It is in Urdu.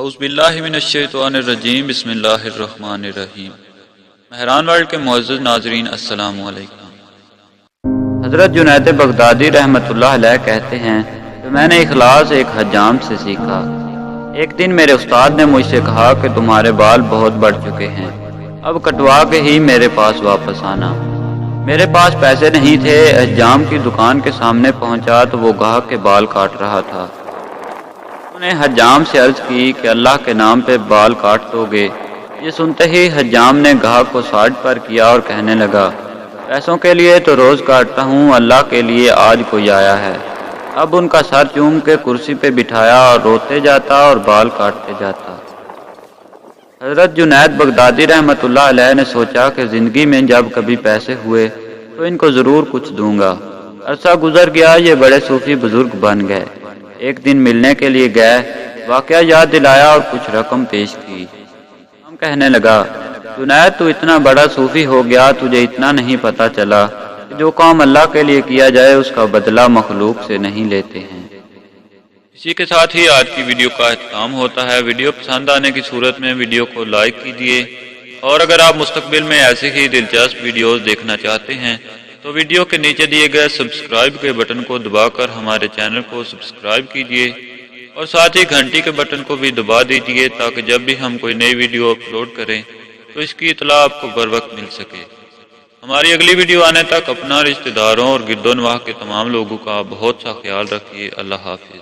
اعوذ باللہ من الشیطان الرجیم بسم اللہ الرحمن الرحیم۔ مہران ورلڈ کے معزز ناظرین السلام علیکم۔ حضرت جنید بغدادی رحمۃ اللہ علیہ کہتے ہیں کہ میں نے اخلاص ایک حجام سے سیکھا۔ ایک دن میرے استاد نے مجھ سے کہا کہ تمہارے بال بہت بڑھ چکے ہیں، اب کٹوا کے ہی میرے پاس واپس آنا۔ میرے پاس پیسے نہیں تھے، حجام کی دکان کے سامنے پہنچا تو وہ گاہک کے بال کاٹ رہا تھا۔ نے حجام سے عرض کی کہ اللہ کے نام پہ بال کاٹ دو گے؟ یہ سنتے ہی حجام نے گاہک کو ساڑھ پر کیا اور کہنے لگا، پیسوں کے لیے تو روز کاٹتا ہوں، اللہ کے لیے آج کوئی آیا ہے۔ اب ان کا سر چوم کے کرسی پہ بٹھایا اور روتے جاتا اور بال کاٹتے جاتا۔ حضرت جنید بغدادی رحمۃ اللہ علیہ نے سوچا کہ زندگی میں جب کبھی پیسے ہوئے تو ان کو ضرور کچھ دوں گا۔ عرصہ گزر گیا، یہ بڑے صوفی بزرگ بن گئے۔ ایک دن ملنے کے لیے گئے، واقعہ یاد دلایا اور کچھ رقم پیش کی۔ ہم کہنے لگا، جنید تو اتنا بڑا صوفی ہو گیا، تجھے اتنا نہیں پتا چلا کہ جو کام اللہ کے لیے کیا جائے اس کا بدلہ مخلوق سے نہیں لیتے ہیں۔ اسی کے ساتھ ہی آج کی ویڈیو کا اختتام ہوتا ہے۔ ویڈیو پسند آنے کی صورت میں ویڈیو کو لائک کیجیے، اور اگر آپ مستقبل میں ایسی ہی دلچسپ ویڈیوز دیکھنا چاہتے ہیں تو ویڈیو کے نیچے دیے گئے سبسکرائب کے بٹن کو دبا کر ہمارے چینل کو سبسکرائب کیجیے، اور ساتھ ہی گھنٹی کے بٹن کو بھی دبا دیجیے تاکہ جب بھی ہم کوئی نئی ویڈیو اپلوڈ کریں تو اس کی اطلاع آپ کو بر وقت مل سکے۔ ہماری اگلی ویڈیو آنے تک اپنا، رشتہ داروں اور گرد و نواح کے تمام لوگوں کا بہت سا خیال رکھیے۔ اللہ حافظ۔